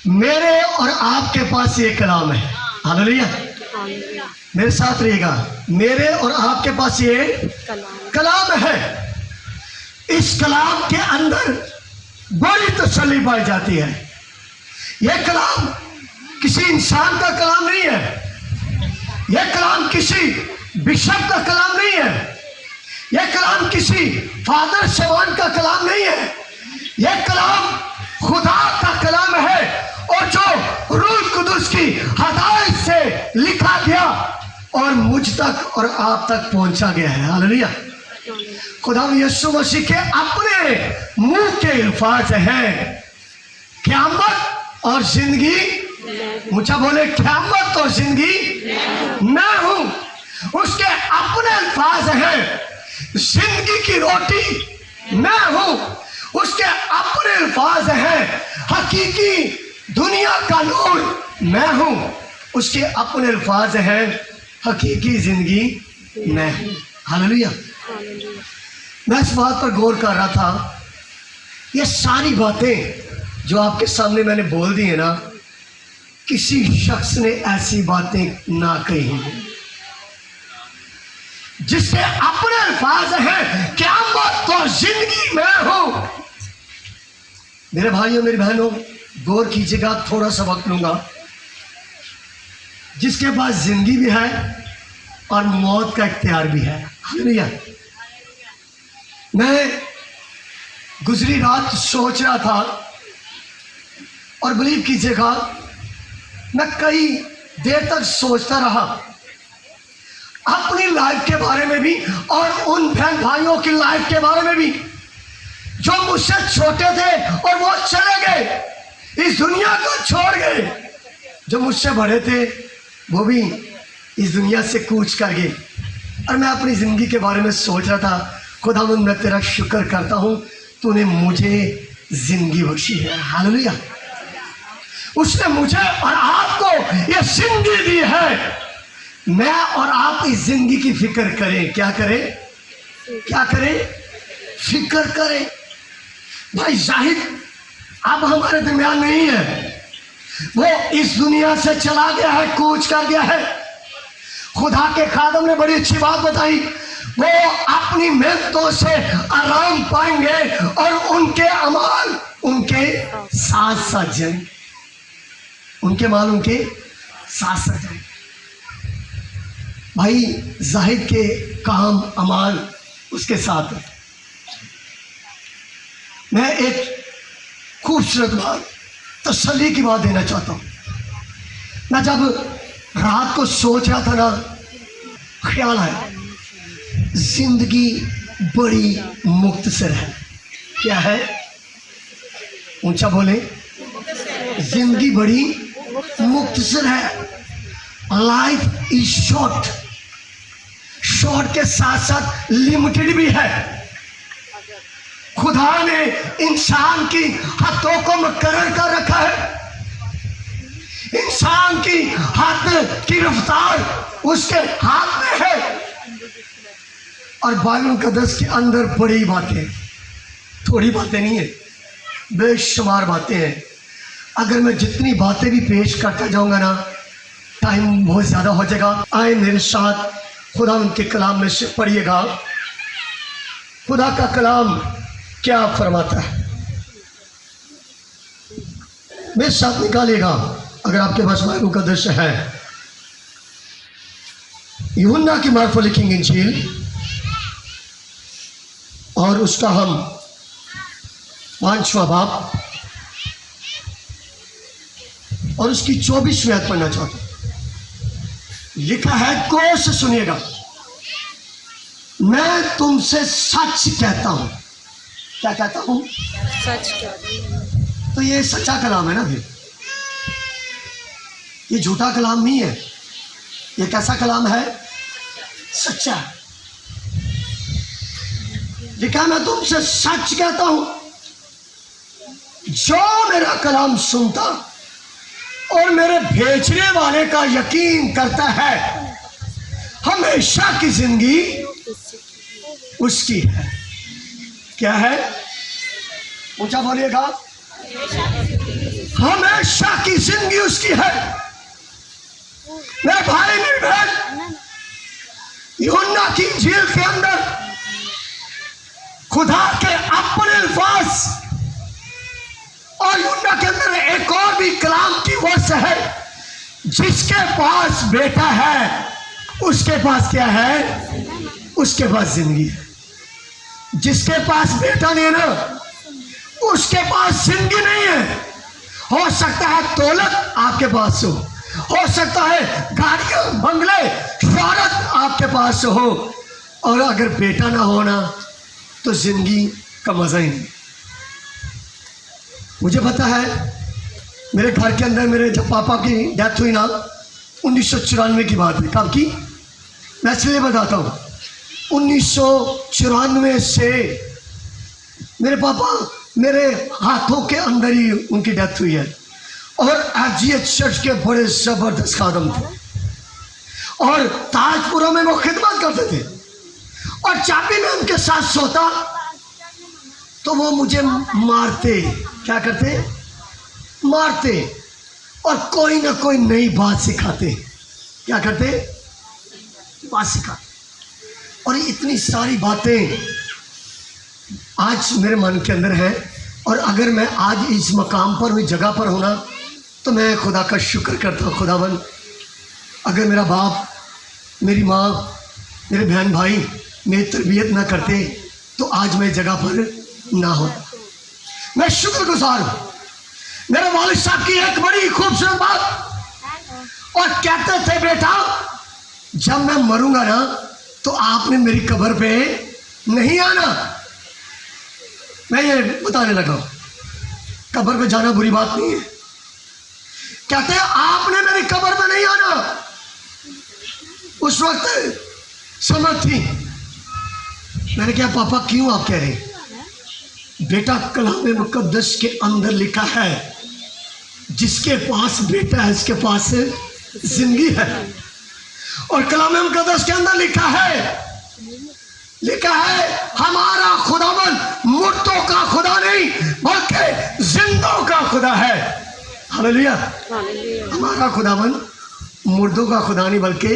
मेरे और आपके पास ये कलाम है। हालेलुया, मेरे साथ रहिएगा। मेरे और आपके पास ये कलाम है। इस कलाम के अंदर बड़ी तसल्ली पाई जाती है। यह कलाम किसी इंसान का कलाम नहीं है। यह कलाम किसी बिशप का कलाम नहीं है। यह कलाम किसी फादर शवान का कलाम नहीं है। यह कलाम खुदा का कलाम है और जो रूह कुदुस की हदायत से लिखा गया और मुझ तक और आप तक पहुंचा गया है। हालेलुया। खुदा यीशु मसीह के अपने मुंह के अल्फाज हैं, क़यामत और जिंदगी। मुझे बोले, क़यामत और जिंदगी मैं हूं। उसके अपने अल्फाज हैं, जिंदगी की रोटी मैं हूं। उसके अपने अल्फाज हैं, हकीकी दुनिया का नूर मैं हूं। उसके अपने अल्फाज हैं, हकीकी जिंदगी मैं हूं। हालेलुया। मैं इस बात पर गौर कर रहा था, ये सारी बातें जो आपके सामने मैंने बोल दी है ना, किसी शख्स ने ऐसी बातें ना कही हैं जिसके अपने अल्फाज हैं, क़यामत और जिंदगी मैं हूं। मेरे भाइयों मेरी बहनों, गौर कीजिएगा, थोड़ा सा वक्त लूंगा। जिसके पास जिंदगी भी है और मौत का इख्तियार भी है। हालेलुया। मैं गुजरी रात सोच रहा था और बिलीव कीजिएगा, मैं कई देर तक सोचता रहा अपनी लाइफ के बारे में भी और उन बहन भाइयों की लाइफ के बारे में भी जो मुझसे छोटे थे और वो चले गए, इस दुनिया को छोड़ गए। जो मुझसे बड़े थे वो भी इस दुनिया से कूच कर गए। और मैं अपनी ज़िंदगी के बारे में सोच रहा था, खुदावंद मैं तेरा शुक्र करता हूँ, तूने मुझे ज़िंदगी बख्शी है। हालेलुया। उसने मुझे और आपको ये जिंदगी दी है। मैं और आप इस जिंदगी की फिक्र करें। क्या करें? क्या करें? फिक्र करें। भाई जाहिद अब हमारे दरमियान नहीं है, वो इस दुनिया से चला गया है, कूच कर गया है। खुदा के खादम ने बड़ी अच्छी बात बताई, वो अपनी मेहनतों से आराम पाएंगे और उनके अमाल उनके साथ साथ जाएंगे। उनके माल उनके साथ साथ जाएंगे। भाई जाहिद के काम अमाल उसके साथ है। मैं एक खूबसूरत बात, तसल्ली की बात देना चाहता हूँ। मैं जब रात को सोच रहा था ना, ख्याल आया, जिंदगी बड़ी मुख्तसर है। क्या है? ऊंचा बोले, जिंदगी बड़ी मुख्तसर है। Life is short. शॉर्ट के साथ साथ लिमिटेड भी है। खुदा ने इंसान की हदों को मुकर्रर कर रखा है। इंसान की हद की रफ्तार उसके हाथ में है। और बाइबल मुकद्दस के अंदर बड़ी बातें, थोड़ी बातें नहीं है, बेशुमार बातें हैं। अगर मैं जितनी बातें भी पेश करता जाऊंगा ना, टाइम बहुत ज़्यादा हो जाएगा। आए मेरे साथ खुदा उनके कलाम में से पढ़िएगा, खुदा का कलाम क्या फरमाता है। मेरे साथ निकालिएगा अगर आपके पास बाइबल मुकद्दस है। यूहन्ना की मार्फत लिखी इंजील और उसका हम 5वां बाब और उसकी 24वीं आयत पढ़ना चाहता हूं। लिखा है, गौर से सुनिएगा, मैं तुमसे सच कहता हूं। क्या कहता हूं? सच कहता हूं। तो ये सच्चा कलाम है ना, फिर ये झूठा कलाम नहीं है। ये कैसा कलाम है? सच्चा। लिखा, मैं तुमसे सच कहता हूं, जो मेरा कलाम सुनता और मेरे भेजने वाले का यकीन करता है, हमेशा की जिंदगी उसकी है। क्या है? ऊंचा बोलिएगा। हमेशा जिंदगी उसकी है। मेरे भाई मेरी बहन, यूहन्ना की इंजील के अंदर खुदा के अपने अल्फाज और यूहन्ना के अंदर एक और भी कलाम की वर्ष है, जिसके पास बेटा है उसके पास क्या है? उसके पास जिंदगी है। जिसके पास बेटा नहीं है ना, उसके पास जिंदगी नहीं है। हो सकता है दौलत आपके पास हो सकता है गाड़ियां बंगले शोहरत आपके पास हो, और अगर बेटा ना होना तो जिंदगी का मजा ही नहीं। मुझे पता है मेरे घर के अंदर मेरे जब पापा की डेथ हुई ना, 1994 की बात है। कब की? मैं इसलिए बताता हूँ, 1994 से मेरे पापा मेरे हाथों के अंदर ही उनकी डेथ हुई है। और एफजीएच चर्च के बड़े जबरदस्त खादम थे, और ताजपुरा में वो खिदमत करते थे। और जब भी मैं उनके साथ सोता तो वो मुझे मारते। क्या करते? मारते, और कोई ना कोई नई बात सिखाते। क्या करते? बात सिखाते। और इतनी सारी बातें आज मेरे मन के अंदर है। और अगर मैं आज इस मकाम पर, इस जगह पर होना, तो मैं खुदा का शुक्र करता हूँ। खुदावन, अगर मेरा बाप, मेरी माँ, मेरे बहन भाई मेरी तरबियत ना करते तो आज मैं जगह पर ना होता। मैं शुक्रगुजार हूँ। मेरे वालिद साहब की एक बड़ी खूबसूरत बात, और कहते थे बेटा जब मैं मरूंगा ना तो आपने मेरी कब्र पे नहीं आना। मैं ये बताने लगा, कब्र पे जाना बुरी बात नहीं है। कहते हैं आपने मेरी कब्र पे नहीं आना। उस वक्त समझ थी। मैंने कहा पापा क्यों आप कह रहे हैं? बेटा कलाम मुकद्दस के अंदर लिखा है, जिसके पास बेटा है उसके पास जिंदगी है। और कलाम मुकद्दस के अंदर लिखा है हमारा खुदावन मुर्दों का खुदा नहीं बल्कि जिंदों का खुदा है। हालेलुया। हमारा खुदावन मुर्दों का खुदा नहीं बल्कि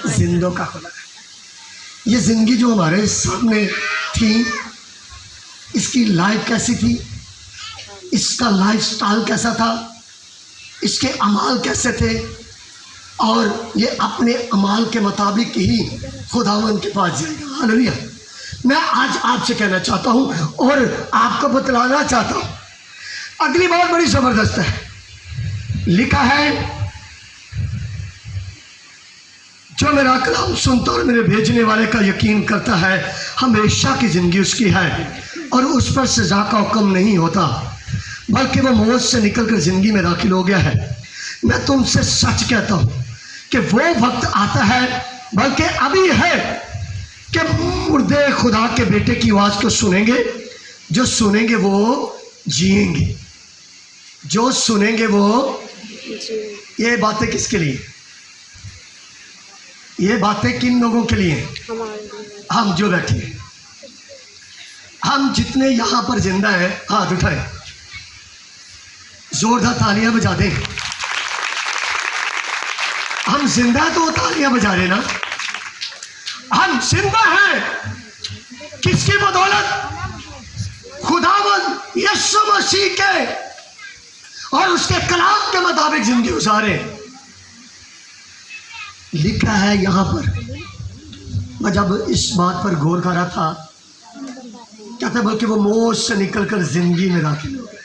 जिंदों का खुदा है। ये जिंदगी जो हमारे सामने थी, इसकी लाइफ कैसी थी, इसका लाइफस्टाइल कैसा था, इसके अमाल कैसे थे, और ये अपने अमाल के मुताबिक ही खुदावन के पास जाएगा। हालेलुया। मैं आज आपसे कहना चाहता हूँ और आपको बतलाना चाहता हूँ, अगली बात बड़ी जबरदस्त है। लिखा है जो मेरा कलाम सुनता और मेरे भेजने वाले का यकीन करता है हमेशा की जिंदगी उसकी है, और उस पर सजा का हुक्म नहीं होता बल्कि वह मौत से निकलकर जिंदगी में दाखिल हो गया है। मैं तुमसे सच कहता हूँ कि वो वक्त आता है, बल्कि अभी है, कि मुर्दे खुदा के बेटे की आवाज़ को सुनेंगे। जो सुनेंगे वो जिएंगे, जो सुनेंगे वो। ये बातें किसके लिए? ये बातें किन लोगों के लिए? हम जो बैठे हैं, हम जितने यहाँ पर जिंदा हैं, हाथ उठाए, जोरदार तालियां बजा दें। हम जिंदा तो तालियां बजा रहे ना। हम जिंदा हैं किसकी बदौलत? खुदावंद यीशु मसीह के और उसके कलाम के मुताबिक जिंदगी गुजारे। लिखा है यहाँ पर, मैं जब इस बात पर गौर कर रहा था, कहता है बल्कि वो मौत से निकलकर जिंदगी में दाखिल हो गए।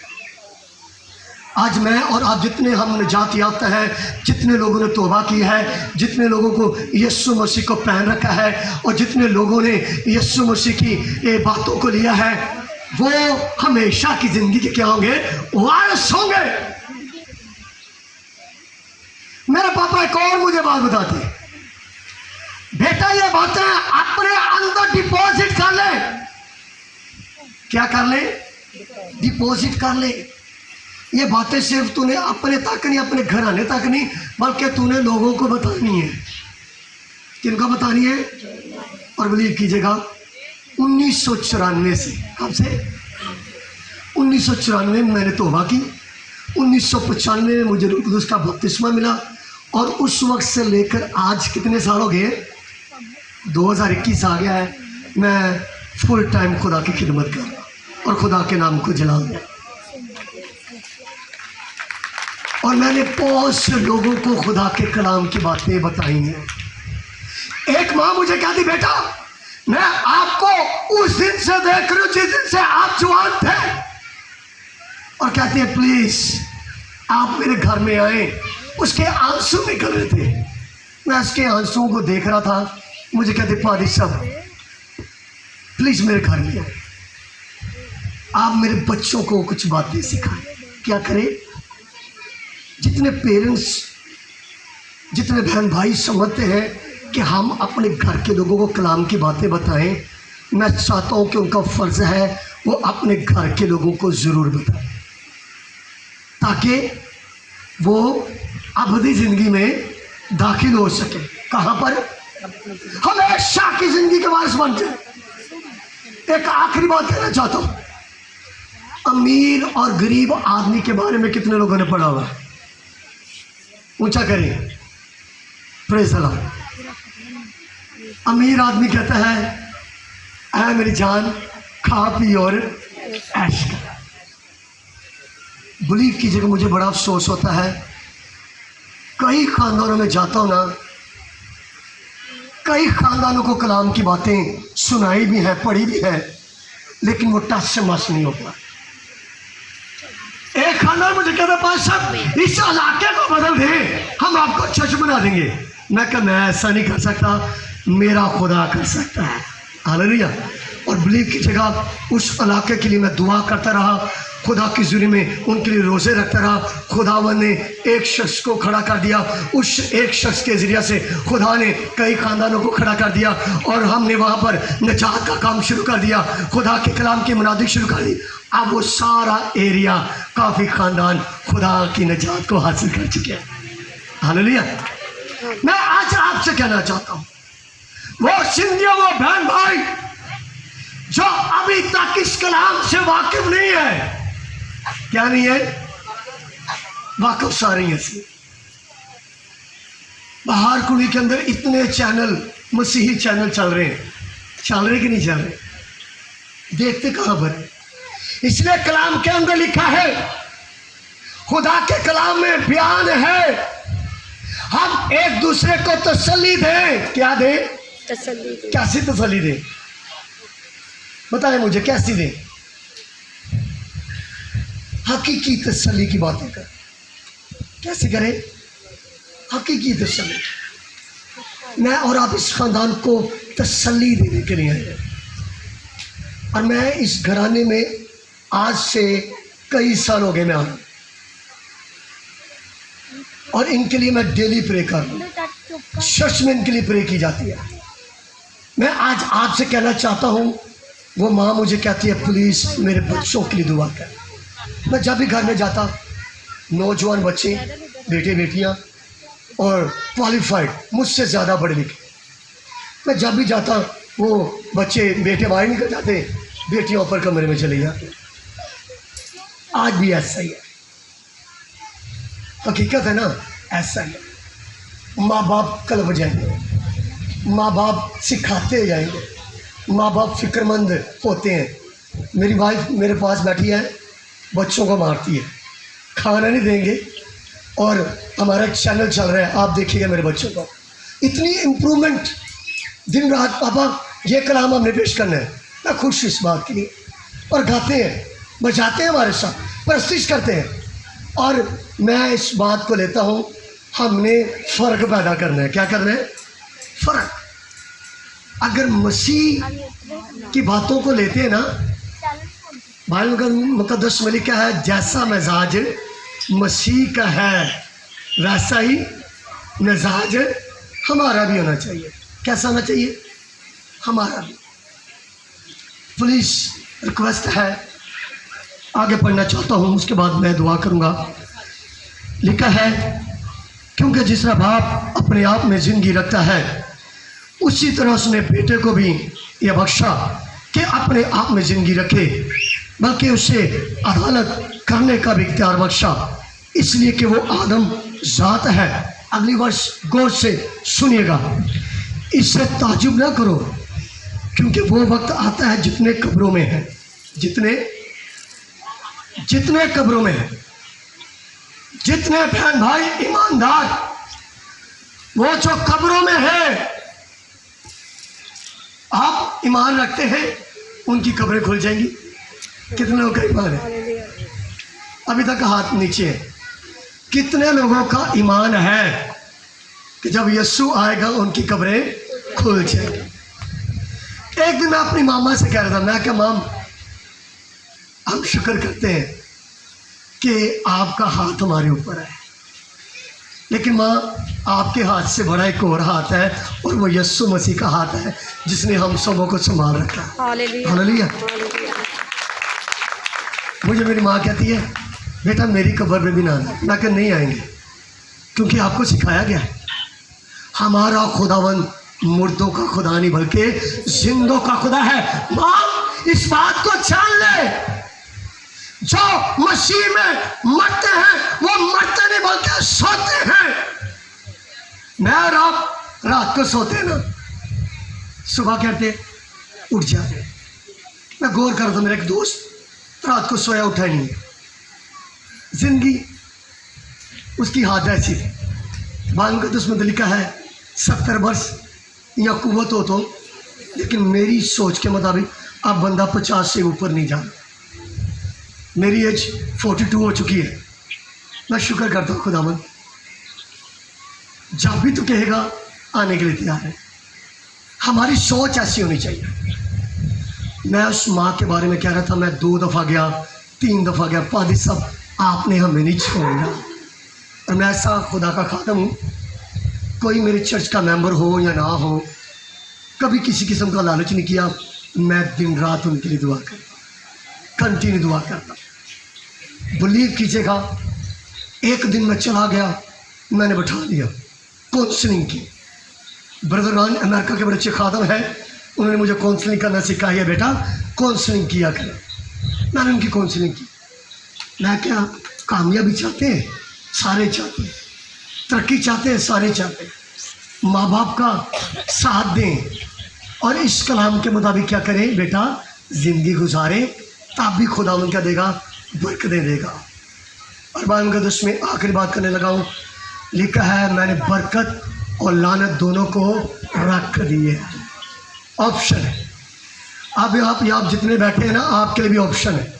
आज मैं और आप जितने हम निजात याफ्ता हैं, जितने लोगों ने तौबा की है, जितने लोगों को यीशु मसीह को पहन रखा है, और जितने लोगों ने यीशु मसीह की ये बातों को लिया है, वो हमेशा की जिंदगी के क्या होंगे? वारिस होंगे। मेरे पापा एक और मुझे बात बताते, बेटा ये बातें अपने अंदर डिपॉजिट कर ले। क्या कर ले? डिपॉजिट कर ले। ये बातें सिर्फ तूने अपने तक नहीं, अपने घराने तक नहीं, बल्कि तूने लोगों को बतानी है। किनको बतानी है? और बिलीव कीजिएगा 1994 से, कब से? 1994 में मैंने तौबा की, 1995 में मुझे रूह कुदस का बपतिस्मा मिला और उस वक्त से लेकर आज कितने साल हो गए, 2021 आ गया है, मैं फुल टाइम खुदा की खिदमत कर रहा हूँ और खुदा के नाम को जला दिया। और मैंने बहुत से लोगों को खुदा के कलाम की बातें बताई हैं। एक माँ मुझे कहती, बेटा मैं आपको उस दिन से देख रही हूँ जिस दिन से आप जवान थे, और कहती है प्लीज आप मेरे घर में आए। उसके आंसू निकल रहे थे, मैं उसके आंसुओं को देख रहा था। मुझे कहते पादी साहब प्लीज मेरे घर में आए, आप मेरे बच्चों को कुछ बातें सिखाएं। क्या करें? जितने पेरेंट्स, जितने बहन भाई समझते हैं कि हम अपने घर के लोगों को कलाम की बातें बताएं, मैं चाहता हूं कि उनका फ़र्ज़ है वो अपने घर के लोगों को ज़रूर बताएं, ताकि वो अबदी ज़िंदगी में दाखिल हो सके। कहाँ पर? हमेशा की ज़िंदगी के वारिस बन जाए। एक आखिरी बात कहना चाहता हूँ, अमीर और गरीब आदमी के बारे में कितने लोगों ने पढ़ा हुआ है? ऊंचा करें, प्रेज़ द लॉर्ड। अमीर आदमी कहता है ऐ मेरी जान खा पी और ऐश कर। बिलीव कीजिएगा मुझे बड़ा अफसोस होता है, कई खानदानों में जाता हूँ ना, कई खानदानों को कलाम की बातें सुनाई भी हैं, पढ़ी भी हैं, लेकिन वो टच से मस नहीं होता। एक खानदान मुझे कहता पास साहब इस इलाके को बदल दे, हम आपको चर्च बना देंगे। मैं कहा मैं ऐसा नहीं कर सकता, मेरा खुदा कर सकता है। हालेलुया। और बिलीव कीजिएगा उस इलाके के लिए मैं दुआ करता रहा, खुदा की ज़ुरी में उनके लिए रोज़े रखता रहा। खुदावन ने एक शख्स को खड़ा कर दिया, उस एक शख्स के ज़रिए से खुदा ने कई ख़ानदानों को खड़ा कर दिया और हमने वहाँ पर नजात का काम शुरू कर दिया, खुदा के कलाम की मुनादी शुरू कर दी। अब वो सारा एरिया, काफ़ी ख़ानदान खुदा की नजात को हासिल कर चुके हैं। हालेलुया। मैं आज आपसे कहना चाहता हूँ, वो सिंधियों, वो बहन भाई जो अभी तक इस कलाम से वाकिफ नहीं है, क्या नहीं है? वाकफ सारी है। बाहर कुड़ी के अंदर इतने चैनल, मसीही चैनल चल रहे हैं, चल रहे कि नहीं चल रहे? देखते कहाँ पर? इसलिए कलाम के अंदर लिखा है, खुदा के कलाम में बयान है, हम एक दूसरे को तसल्ली दें। क्या दें? तसल्ली दे। कैसी तसल्ली दें? बताएं मुझे, कैसी दें? हकीकी तसल्ली की बातें कर। कैसे करें हकीकी तसल्ली? मैं और आप इस खानदान को तसल्ली देने के लिए आए, और मैं इस घराने में आज से कई साल हो गए मैं आया, और इनके लिए मैं डेली प्रे कर रहा हूँ। चर्च में इनके लिए प्रे की जाती है। मैं आज आपसे कहना चाहता हूँ, वो माँ मुझे कहती है प्लीज़ मेरे बच्चों के लिए दुआ कर। मैं जब भी घर में जाता, नौजवान बच्चे, बेटे बेटियां और क्वालिफाइड, मुझसे ज़्यादा पढ़े लिखे, मैं जब भी जाता वो बच्चे, बेटे बाहर निकल जाते, बेटियां ऊपर कमरे में चली जाती। आज भी ऐसा ही है, हकीकत है ना, ऐसा ही है। माँ बाप कल जाएंगे, माँ बाप सिखाते जाएंगे, माँ बाप फिक्रमंद होते हैं। मेरी वाइफ मेरे पास बैठी है, बच्चों को मारती है, खाना नहीं देंगे, और हमारा एक चैनल चल रहा है, आप देखिएगा मेरे बच्चों को, इतनी इम्प्रूवमेंट दिन रात। पापा ये कलाम हमने पेश करना है, मैं खुश इस बात के लिए। और गाते हैं, बजाते हैं, हमारे साथ परस्तिश करते हैं, और मैं इस बात को लेता हूँ, हमने फ़र्क पैदा करना है। क्या करना है? फ़र्क। अगर मसीह की बातों को लेते हैं ना, बाइबल मुकद्दस में लिखा है जैसा मिजाज मसीह का है वैसा ही मिजाज हमारा भी होना चाहिए। कैसा होना चाहिए? हमारा भी। प्लीज़ रिक्वेस्ट है, आगे पढ़ना चाहता हूँ, उसके बाद मैं दुआ करूँगा। लिखा है क्योंकि जिस तरह बाप अपने आप में जिंदगी रखता है, उसी तरह उसने बेटे को भी यह बख्शा कि अपने आप में जिंदगी रखे, बल्कि उसे अदालत करने का भी इख्तियार बख्शा। इसलिए कि वो आदम जात है। अगली वर्ष गौर से सुनिएगा, इससे ताजुब ना करो, क्योंकि वो वक्त आता है जितने कब्रों में है, जितने कब्रों में है, जितने बहन भाई ईमानदार वो जो कब्रों में है, आप ईमान रखते हैं, उनकी कब्रें खुल जाएंगी। कितने लोगों का ईमान है? अभी तक हाथ नीचे है। कितने लोगों का ईमान है कि जब यीशु आएगा उनकी कब्रें खुल जाएंगी? एक दिन मैं अपनी मामा से कह रहा था, मैं क्या माम, हम शुक्र करते हैं कि आपका हाथ हमारे ऊपर है, लेकिन माँ आपके हाथ से बड़ा एक और हाथ है, और वो यीशु मसीह का हाथ है जिसने हम सबों को संभाल रखा है। हालेलुया। मुझे मेरी माँ कहती है, बेटा मेरी कब्र में भी ना आना। मैं कह नहीं आएंगे, क्योंकि आपको सिखाया गया है हमारा खुदावन मुर्दों का खुदा नहीं बल्कि जिंदों का खुदा है। माँ इस बात को जान ले, जो मसीह में मरते हैं वो मरते नहीं बल्कि सोते हैं। मैं और आप रात को सोते ना, सुबह कहते उठ जाते। मैं गौर कर रहा था, मेरा एक दोस्त रात को सोया उठा नहीं है, जिंदगी उसकी हाथ ऐसी थी। बालों का दुश्मन लिखा है 70 वर्ष या कुव्वत हो तो, लेकिन मेरी सोच के मुताबिक अब बंदा 50 से ऊपर नहीं जा। मेरी एज 42 हो चुकी है। मैं शुक्र करता हूँ खुदावन, जब भी तू कहेगा आने के लिए तैयार है। हमारी सोच ऐसी होनी चाहिए। मैं उस माँ के बारे में कह रहा था, मैं 2 दफ़ा गया, 3 दफ़ा गया, पादी साहब आपने हमें नहीं छोड़ा। और मैं ऐसा खुदा का खादम हूँ, कोई मेरे चर्च का मेंबर हो या ना हो, कभी किसी किस्म का लालच नहीं किया। मैं दिन रात उनके लिए दुआ करता, कंटिन्यू दुआ करता। बिलीव कीजिएगा, एक दिन मैं चला गया, मैंने बैठा लिया, काउंसलिंग की। ब्रदर रान अमेरिका के बड़े अच्छे खादम हैं, उन्होंने मुझे काउंसलिंग करना सिखाया, बेटा काउंसलिंग किया कर। मैंने उनकी काउंसलिंग की। मैं क्या, कामयाबी चाहते हैं सारे चाहते हैं, तरक्की चाहते हैं सारे चाहते हैं, माँ बाप का साथ दें और इस कलाम के मुताबिक क्या करें बेटा, ज़िंदगी गुजारें, तब भी खुदा उनका देगा, बरकतें देगा। और मैं उनका दोस्त में आखिरी बात करने लगा हूँ। लिखा है मैंने बरकत और लानत दोनों को रख दिए। ऑप्शन है। अब आप जितने बैठे हैं ना, आपके लिए भी ऑप्शन है।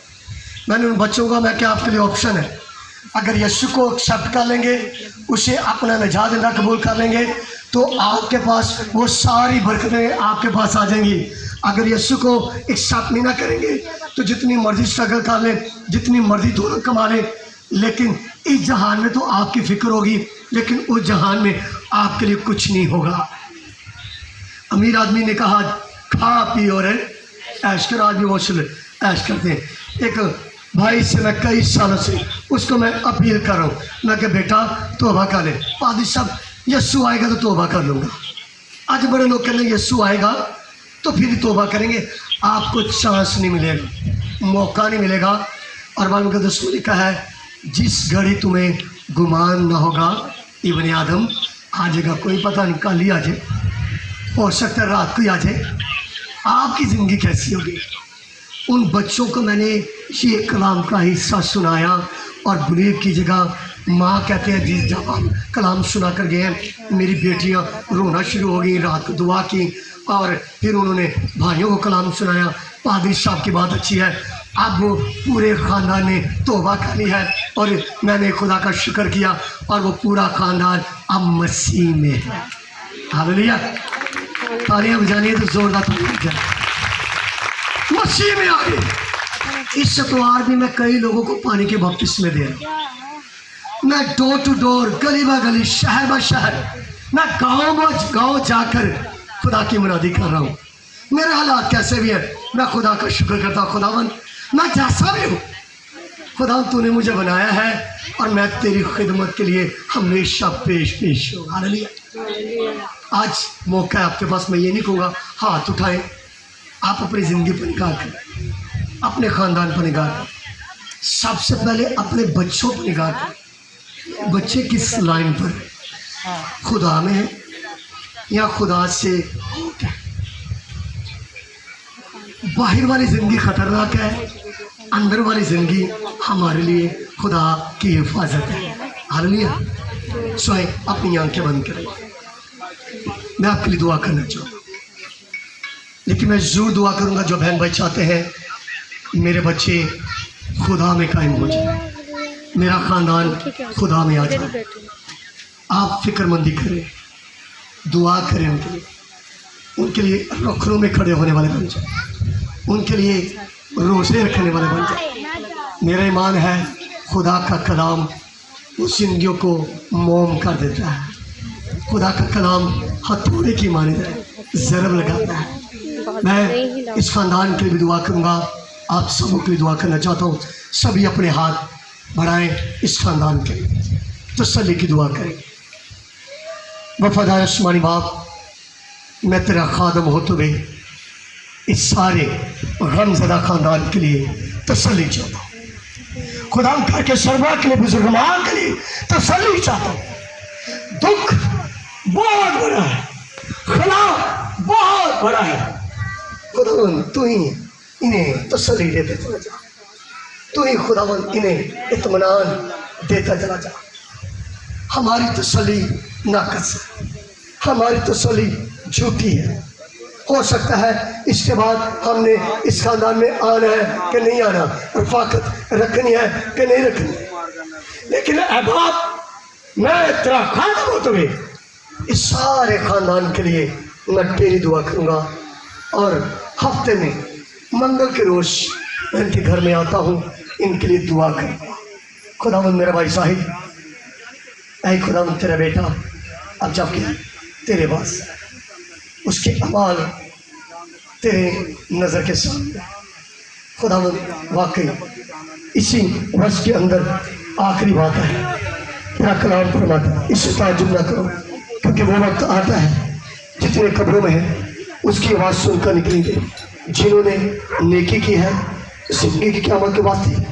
मैंने उन बच्चों का, मैं क्या आपके लिए ऑप्शन है। अगर यीशु को एक्सेप्ट कर लेंगे, उसे अपना निजात देना कबूल कर लेंगे, तो आपके पास वो सारी बरकतें आपके पास आ जाएंगी। अगर यीशु को एक्सेप्ट नहीं ना करेंगे तो जितनी मर्जी स्ट्रगल कर लें, जितनी मर्जी दौलत कमा लें, लेकिन इस जहान में तो आपकी फिक्र होगी, लेकिन उस जहान में आपके लिए कुछ नहीं होगा। अमीर आदमी ने कहा खा पी और ऐश कर, आदमी वो ऐश करते हैं। एक भाई से मैं कई सालों से उसको मैं अपील कर रहा हूँ, मैं कि बेटा तौबा कर ले। पादी साहब यीशु आएगा तो तौबा कर लूँगा। आज बड़े लोग कहते हैं यीशु आएगा तो फिर तौबा करेंगे। आपको चांस नहीं मिलेगा, मौका नहीं मिलेगा। और बाल का दोस्तों लिखा है जिस घड़ी तुम्हें गुमान ना होगा इब्ने आदम आ जाएगा। कोई पता नहीं, कल ही आ जाए, हो सकता है रात को ही आ जाए। आपकी ज़िंदगी कैसी होगी? उन बच्चों को मैंने ये कलाम का हिस्सा सुनाया और बिलीव कीजिएगा, माँ कहते हैं जिस जब हम कलाम सुना कर गए हैं, मेरी बेटियाँ रोना शुरू हो गई। रात को दुआ की और फिर उन्होंने भाइयों को कलाम सुनाया। पादरी साहब की बात अच्छी है, अब वो पूरे ख़ानदान ने तौबा कर ली है और मैंने खुदा का शुक्र किया और वो पूरा ख़ानदान अब मसीह में है। हालेलुया। तालियां बजानी है तो जोरदार तालियां बजाएं। मसीह में आ गए। इस सतवार भी मैं कई लोगों को पानी के बपतिस्मे दे रहा हूँ। मैं डोर टू डोर, गली ब गली, शहर ब शहर, मैं गाँव जाकर खुदा की मुनादी कर रहा हूँ। मेरे हालात कैसे भी हैं, मैं खुदा का शुक्र करता हूँ। खुदावन मैं जैसा भी हूँ, खुदा तूने मुझे बनाया है और मैं तेरी खिदमत के लिए हमेशा पेश हूँ। हालेलुया। आज मौका है आपके पास, मैं ये नहीं कहूँगा हाथ उठाएं। आप अपनी ज़िंदगी पर निगाह करें, अपने ख़ानदान पर निगाह करें, सबसे पहले अपने बच्चों पर निगाह करें। बच्चे किस लाइन पर है? हाँ खुदा में है या खुदा से? बाहर वाली जिंदगी खतरनाक है, अंदर वाली जिंदगी हमारे लिए खुदा की हिफाजत है। हालेलुया। स्वयं अपनी आंखें बंद करें। मैं आपके लिए दुआ करना चाहूँगा, लेकिन मैं जरूर दुआ करूंगा जो बहन भाई चाहते हैं मेरे बच्चे खुदा में कायम हो जाए, मेरा खानदान खुदा में आ जाए। आप फिक्रमंदी करें, दुआ करें उनके लिए रखरों में खड़े होने वाले बन जाए, उनके लिए रोज़े रखने वाले बन जाए। मेरा ईमान है खुदा का कलाम उस जिंदगियों को मोम कर देता है। खुदा का कलाम हथौड़े की माने जाए ज़रब लगाता है। मैं इस खानदान के लिए भी दुआ करूँगा, आप सबों के लिए दुआ करना चाहता हूँ। सभी अपने हाथ बढ़ाएं इस खानदान के लिए, तसल्ली की दुआ करें। वफादार आसमानी बाप, मैं तेरा खादम होते हुए इस सारे गमज़दा खानदान के लिए तसल्ली चाहता हूँ। खुदा करके सरवा के लिए, बुजुर्गमान के लिए तसल्ली चाहता हूँ। दुख बहुत बड़ा है, खला बहुत बड़ा है। खुदावन तू ही इन्हें तसल्ली देते चला जा, तू ही खुदावन इन्हें इत्मीनान देता चला जा। हमारी तसल्ली नाकस है, हमारी तसल्ली झूठी है। हो सकता है इसके बाद हमने इस खानदान में आना है कि नहीं आना, रफाकत रखनी है कि नहीं रखनी, लेकिन अहबाब मैं तेरा खादम होते हुए इस सारे खानदान के लिए मैं तेरी दुआ करूँगा। और हफ्ते में मंगल के रोज मैं इनके घर में आता हूँ, इनके लिए दुआ करूँगा। खुदावन मेरा भाई साहिब, ऐ खुदावन तेरा बेटा अब जबकि तेरे पास उसके अमाल तेरे नज़र के सामने, खुदावन वाकई इसी वर्ष के अंदर आखिरी बात है, तेरा कलाम फरमाता, इससे ताजुब ना करो, क्योंकि वो वक्त आता है जितने कब्रों में है उसकी आवाज़ सुनकर निकलेंगे, जिन्होंने नेकी की है जिंदगी की क़यामत के वास्ते,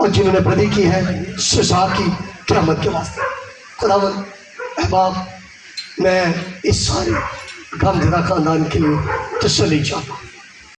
और जिन्होंने बदी की है सज़ा की क़यामत के वास्ते। खुदावन अहबाब, मैं इस सारे गमज़दा खानदान के लिए तसल्ली चाहता हूँ।